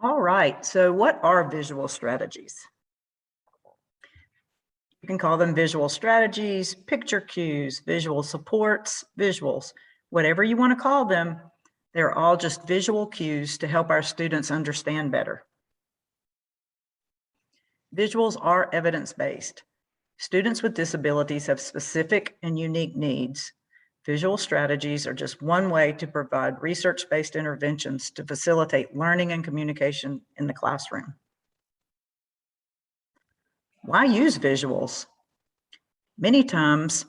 All right, so what are visual strategies? You can call them visual strategies, picture cues, visual supports, visuals, whatever you want to call them. They're all just visual cues to help our students understand better. Visuals are evidence-based. Students with disabilities have specific and unique needs. Visual strategies are just one way to provide research-based interventions to facilitate learning and communication in the classroom. Why use visuals? Many times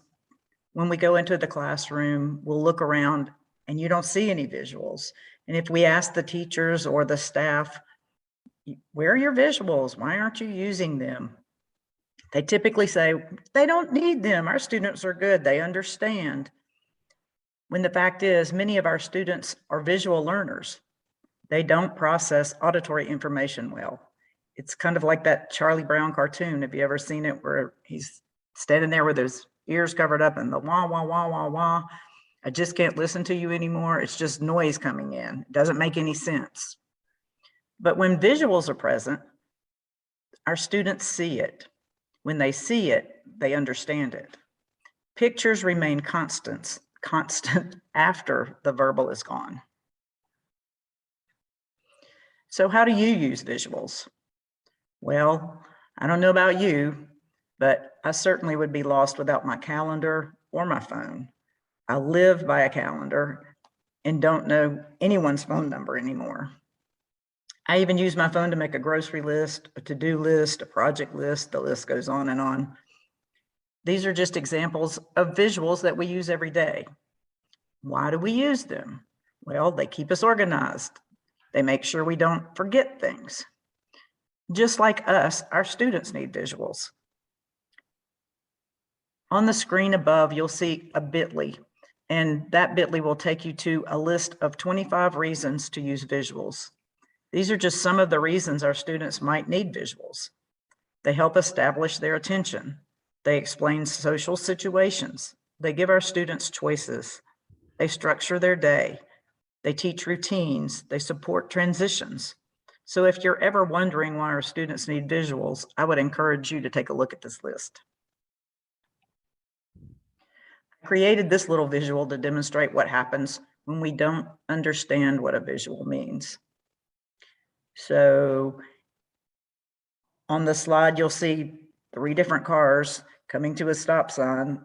when we go into the classroom, we'll look around and you don't see any visuals. And if we ask the teachers or the staff, where are your visuals? Why aren't you using them? They typically say, they don't need them. Our students are good. They understand. When the fact is, many of our students are visual learners. They don't process auditory information well. It's kind of like that Charlie Brown cartoon. Have you ever seen it where he's standing there with his ears covered up and the wah, wah, wah, wah, wah. I just can't listen to you anymore. It's just noise coming in. It doesn't make any sense. But when visuals are present, our students see it. When they see it, they understand it. Pictures remain constant after the verbal is gone. So how do you use visuals? Well, I don't know about you, but I certainly would be lost without my calendar or my phone. I live by a calendar and don't know anyone's phone number anymore. I even use my phone to make a grocery list, a to-do list, a project list, the list goes on and on. These are just examples of visuals that we use every day. Why do we use them? Well, they keep us organized. They make sure we don't forget things. Just like us, our students need visuals. On the screen above, you'll see a bit.ly, and that bit.ly will take you to a list of 25 reasons to use visuals. These are just some of the reasons our students might need visuals. They help establish their attention. They explain social situations. They give our students choices. They structure their day. They teach routines. They support transitions. So if you're ever wondering why our students need visuals, I would encourage you to take a look at this list. I created this little visual to demonstrate what happens when we don't understand what a visual means. So on the slide, you'll see 3 different cars coming to a stop sign.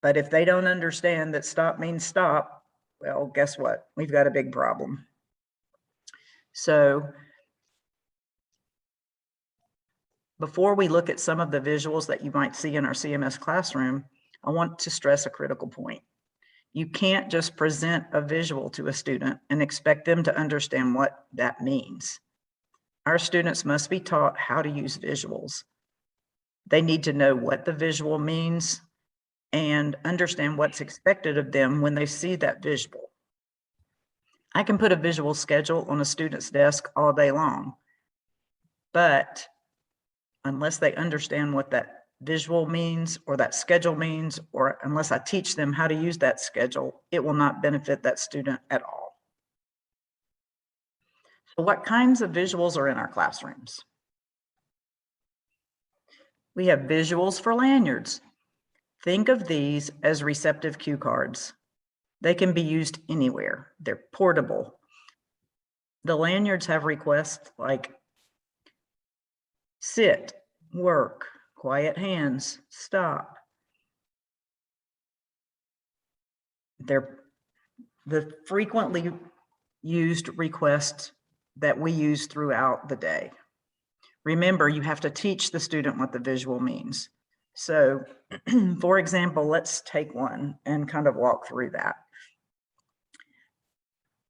But if they don't understand that stop means stop, well, guess what? We've got a big problem. So before we look at some of the visuals that you might see in our CMS classroom, I want to stress a critical point. You can't just present a visual to a student and expect them to understand what that means. Our students must be taught how to use visuals. They need to know what the visual means and understand what's expected of them when they see that visual. I can put a visual schedule on a student's desk all day long, but unless they understand what that visual means or that schedule means, or unless I teach them how to use that schedule, it will not benefit that student at all. So what kinds of visuals are in our classrooms? We have visuals for lanyards. Think of these as receptive cue cards. They can be used anywhere. They're portable. The lanyards have requests like sit, work, quiet hands, stop. They're the frequently used requests that we use throughout the day. Remember, you have to teach the student what the visual means. So, for example, let's take one and kind of walk through that.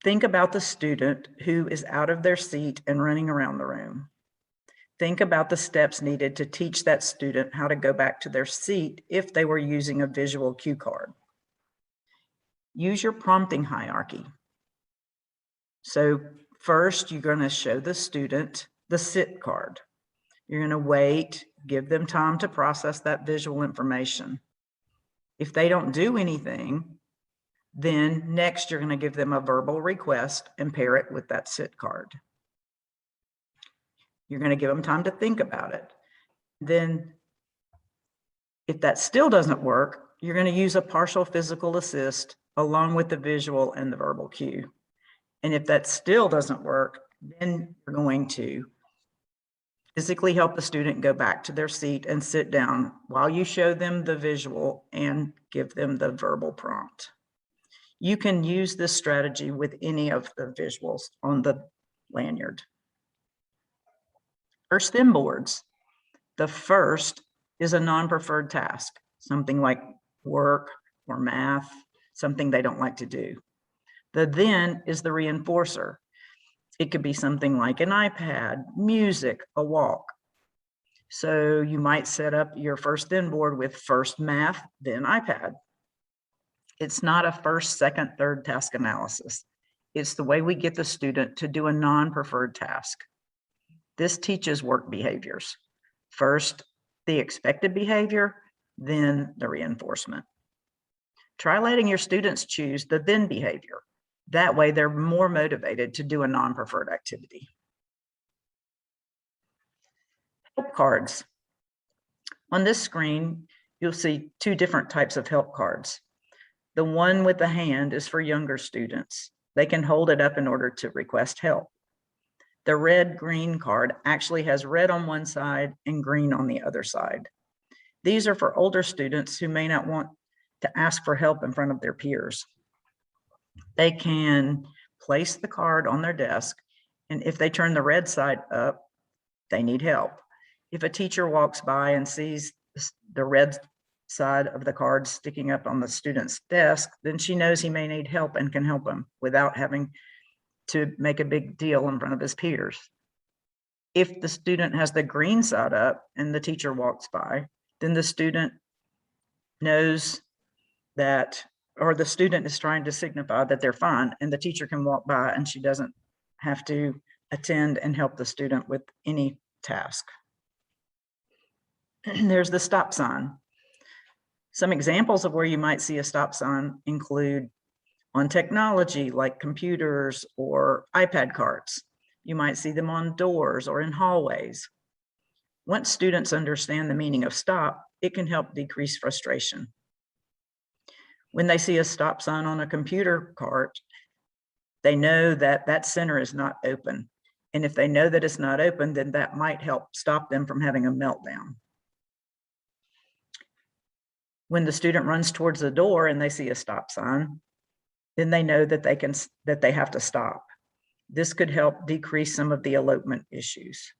Think about the student who is out of their seat and running around the room. Think about the steps needed to teach that student how to go back to their seat if they were using a visual cue card. Use your prompting hierarchy. So first, you're going to show the student the sit card. You're going to wait, give them time to process that visual information. If they don't do anything, then next you're going to give them a verbal request and pair it with that sit card. You're going to give them time to think about it. Then if that still doesn't work, you're going to use a partial physical assist along with the visual and the verbal cue. And if that still doesn't work, then you're going to physically help the student go back to their seat and sit down while you show them the visual and give them the verbal prompt. You can use this strategy with any of the visuals on the lanyard. First then boards. The first is a non-preferred task, something like work or math, something they don't like to do. The then is the reinforcer. It could be something like an iPad, music, a walk. So you might set up your first then board with first math, then iPad. It's not a first, second, third task analysis. It's the way we get the student to do a non-preferred task. This teaches work behaviors. First, the expected behavior, then the reinforcement. Try letting your students choose the then behavior. That way they're more motivated to do a non-preferred activity. Help cards. On this screen, you'll see two different types of help cards. The one with the hand is for younger students. They can hold it up in order to request help. The red-green card actually has red on one side and green on the other side. These are for older students who may not want to ask for help in front of their peers. They can place the card on their desk, and if they turn the red side up, they need help. If a teacher walks by and sees the red side of the card sticking up on the student's desk, then she knows he may need help and can help him without having to make a big deal in front of his peers. If the student has the green side up and the teacher walks by, then the student knows that, or the student is trying to signify that they're fine, and the teacher can walk by and she doesn't have to attend and help the student with any task. There's the stop sign. Some examples of where you might see a stop sign include on technology like computers or iPad carts. You might see them on doors or in hallways. Once students understand the meaning of stop, it can help decrease frustration. When they see a stop sign on a computer cart, they know that that center is not open. And if they know that it's not open, then that might help stop them from having a meltdown. When the student runs towards the door and they see a stop sign, then they know that they have to stop. This could help decrease some of the elopement issues.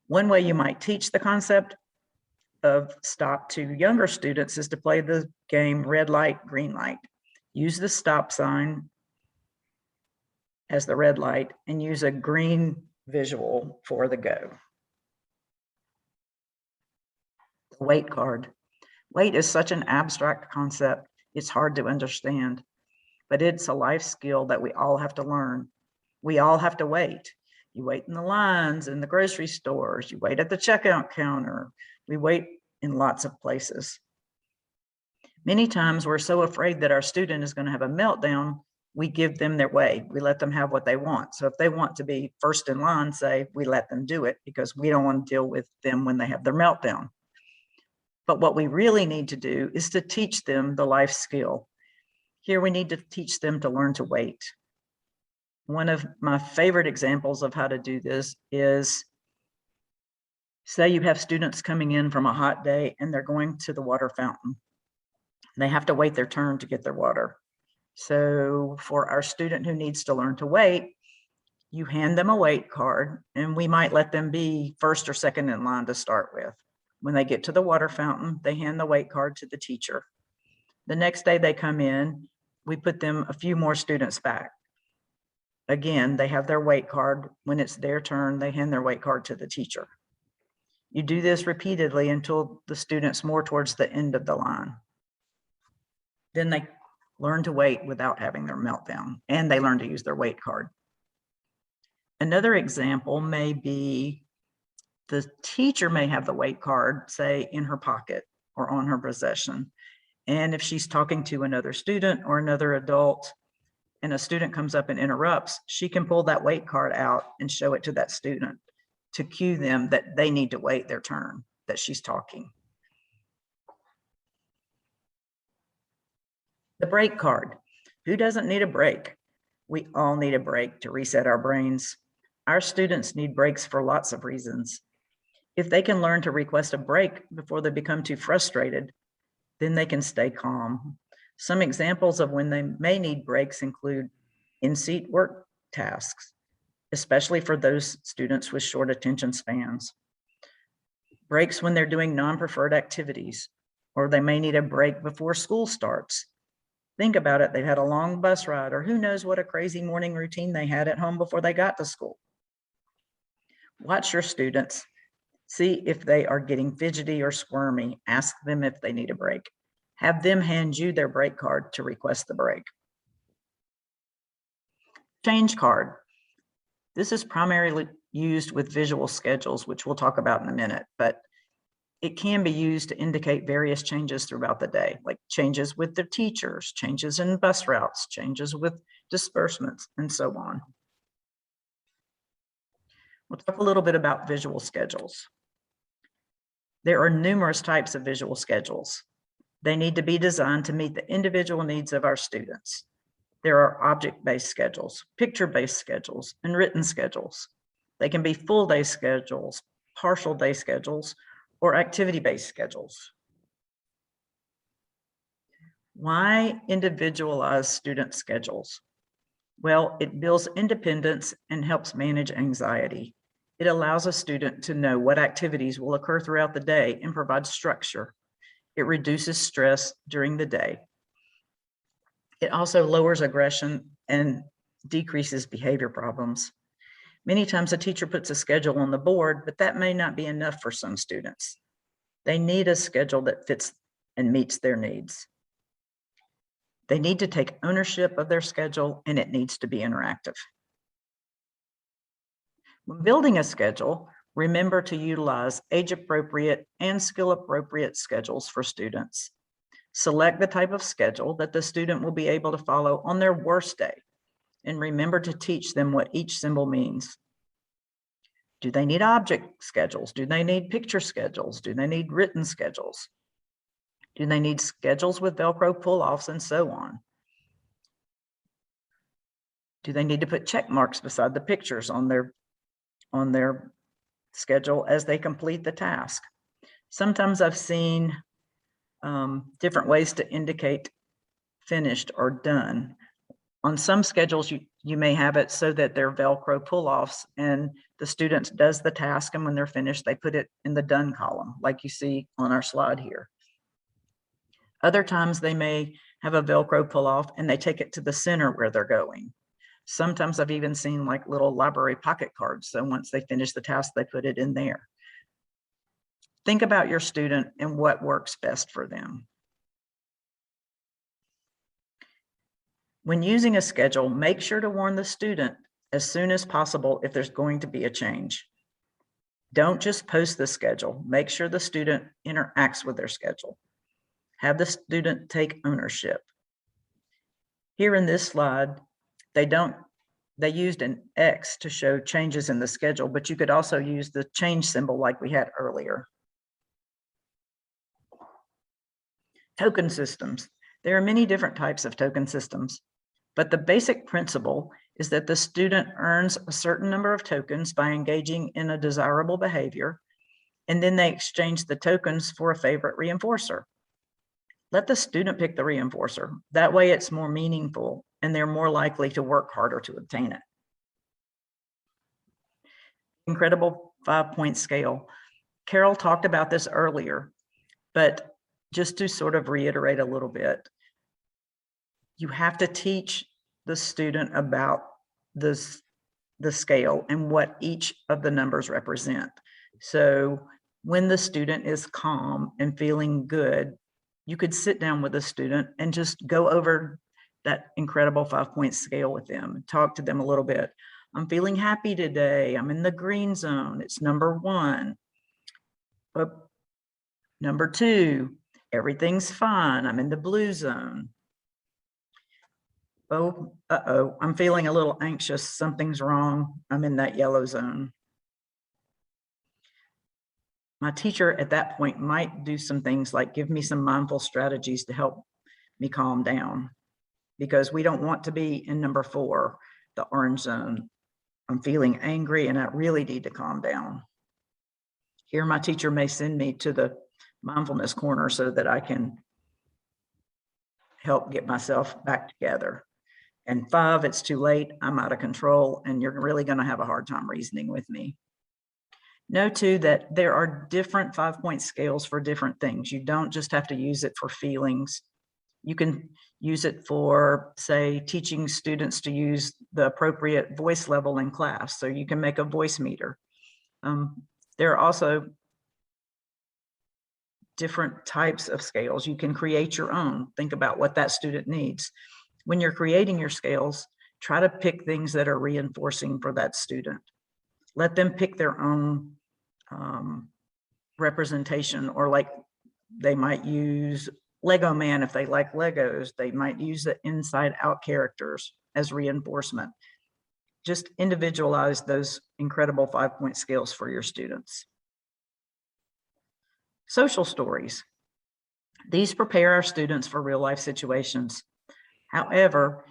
One way you might teach the concept of stop to younger students is to play the game red light, green light. Use the stop sign as the red light and use a green visual for the go. The wait card. Wait is such an abstract concept, it's hard to understand, but it's a life skill that we all have to learn. We all have to wait. You wait in the lines in the grocery stores, you wait at the checkout counter, we wait in lots of places. Many times we're so afraid that our student is going to have a meltdown, we give them their way. We let them have what they want. So if they want to be first in line, say, we let them do it because we don't want to deal with them when they have their meltdown. But what we really need to do is to teach them the life skill. Here we need to teach them to learn to wait. One of my favorite examples of how to do this is, say you have students coming in from a hot day and they're going to the water fountain. They have to wait their turn to get their water. So for our student who needs to learn to wait, you hand them a wait card, and we might let them be first or second in line to start with. When they get to the water fountain, they hand the wait card to the teacher. The next day they come in, we put them a few more students back. Again, they have their wait card. When it's their turn, they hand their wait card to the teacher. You do this repeatedly until the student's more towards the end of the line. Then they learn to wait without having their meltdown, and they learn to use their wait card. Another example may be the teacher may have the wait card, say, in her pocket or on her possession. And if she's talking to another student or another adult, and a student comes up and interrupts, she can pull that wait card out and show it to that student to cue them that they need to wait their turn, that she's talking. The break card. Who doesn't need a break? We all need a break to reset our brains. Our students need breaks for lots of reasons. If they can learn to request a break before they become too frustrated, then they can stay calm. Some examples of when they may need breaks include in-seat work tasks, especially for those students with short attention spans. Breaks when they're doing non-preferred activities, or they may need a break before school starts. Think about it, they've had a long bus ride, or who knows what a crazy morning routine they had at home before they got to school. Watch your students. See if they are getting fidgety or squirmy. Ask them if they need a break. Have them hand you their break card to request the break. Change card. This is primarily used with visual schedules, which we'll talk about in a minute, but it can be used to indicate various changes throughout the day, like changes with the teachers, changes in bus routes, changes with disbursements, and so on. We'll talk a little bit about visual schedules. There are numerous types of visual schedules. They need to be designed to meet the individual needs of our students. There are object-based schedules, picture-based schedules, and written schedules. They can be full-day schedules, partial day schedules, or activity-based schedules. Why individualize student schedules? Well, it builds independence and helps manage anxiety. It allows a student to know what activities will occur throughout the day and provides structure. It reduces stress during the day. It also lowers aggression and decreases behavior problems. Many times a teacher puts a schedule on the board, but that may not be enough for some students. They need a schedule that fits and meets their needs. They need to take ownership of their schedule, and it needs to be interactive. When building a schedule, remember to utilize age-appropriate and skill-appropriate schedules for students. Select the type of schedule that the student will be able to follow on their worst day, and remember to teach them what each symbol means. Do they need object schedules? Do they need picture schedules? Do they need written schedules? Do they need schedules with Velcro pull-offs and so on? Do they need to put check marks beside the pictures on their schedule as they complete the task? Sometimes I've seen different ways to indicate finished or done. On some schedules, you may have it so that they're Velcro pull-offs and the student does the task, and when they're finished, they put it in the done column, like you see on our slide here. Other times they may have a Velcro pull-off and they take it to the center where they're going. Sometimes I've even seen like little library pocket cards. So once they finish the task, they put it in there. Think about your student and what works best for them. When using a schedule, make sure to warn the student as soon as possible if there's going to be a change. Don't just post the schedule. Make sure the student interacts with their schedule. Have the student take ownership. Here in this slide, they used an X to show changes in the schedule, but you could also use the change symbol like we had earlier. Token systems. There are many different types of token systems, but the basic principle is that the student earns a certain number of tokens by engaging in a desirable behavior, and then they exchange the tokens for a favorite reinforcer. Let the student pick the reinforcer. That way it's more meaningful and they're more likely to work harder to obtain it. Incredible 5-point scale. Carol talked about this earlier, but just to sort of reiterate a little bit, you have to teach the student about the scale and what each of the numbers represent. So when the student is calm and feeling good, you could sit down with a student and just go over that incredible 5-point scale with them and talk to them a little bit. I'm feeling happy today. I'm in the green zone. It's number 1. Number 2, everything's fine. I'm in the blue zone. Oh, uh-oh, I'm feeling a little anxious. Something's wrong. I'm in that yellow zone. My teacher at that point might do some things like give me some mindful strategies to help me calm down, because we don't want to be in number 4, the orange zone. I'm feeling angry and I really need to calm down. Here, my teacher may send me to the mindfulness corner so that I can help get myself back together. And 5, it's too late, I'm out of control, and you're really going to have a hard time reasoning with me. Know too that there are different 5-point scales for different things. You don't just have to use it for feelings. You can use it for, say, teaching students to use the appropriate voice level in class. So you can make a voice meter. There are also different types of scales. You can create your own. Think about what that student needs. When you're creating your scales, try to pick things that are reinforcing for that student. Let them pick their own representation, or like they might use Lego Man if they like Legos. They might use the inside out characters as reinforcement. Just individualize those incredible 5-point scales for your students. Social stories. These prepare our students for real life situations. However,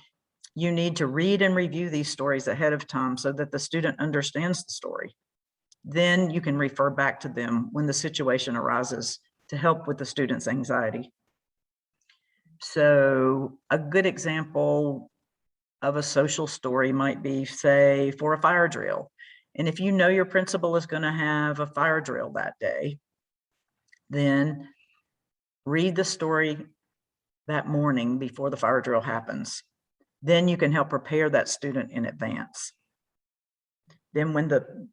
you need to read and review these stories ahead of time so that the student understands the story. Then you can refer back to them when the situation arises to help with the student's anxiety. So a good example of a social story might be, say, for a fire drill. And if you know your principal is going to have a fire drill that day, then read the story that morning before the fire drill happens. Then you can help prepare that student in advance. Then when the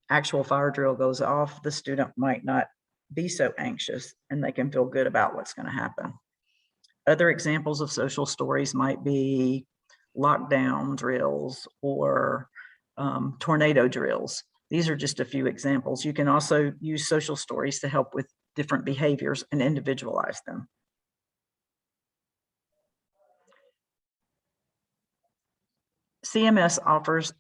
actual fire drill goes off, the student might not be so anxious and they can feel good about what's going to happen. Other examples of social stories might be lockdown drills or tornado drills. These are just a few examples. You can also use social stories to help with different behaviors and individualize them. CMS offers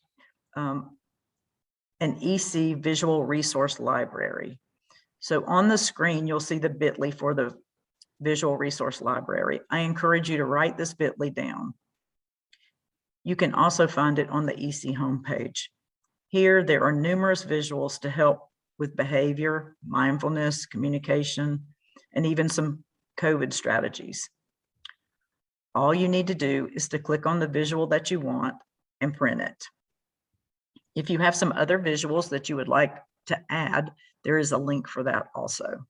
an EC visual resource library. So on the screen, you'll see the bit.ly for the visual resource library. I encourage you to write this bit.ly down. You can also find it on the EC homepage. Here, there are numerous visuals to help with behavior, mindfulness, communication, and even some COVID strategies. All you need to do is to click on the visual that you want and print it. If you have some other visuals that you would like to add, there is a link for that also.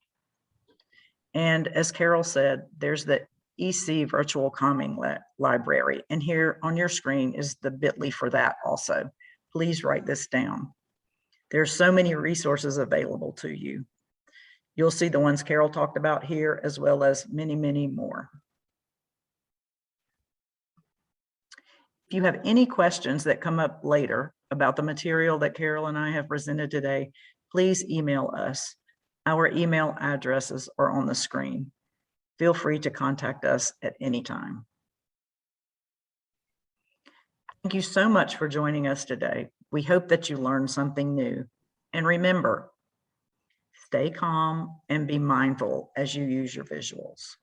And as Carol said, there's the EC virtual calming library. And here on your screen is the bit.ly for that also. Please write this down. There's so many resources available to you. You'll see the ones Carol talked about here, as well as many, many more. If you have any questions that come up later about the material that Carol and I have presented today, please email us. Our email addresses are on the screen. Feel free to contact us at any time. Thank you so much for joining us today. We hope that you learned something new. And remember, stay calm and be mindful as you use your visuals.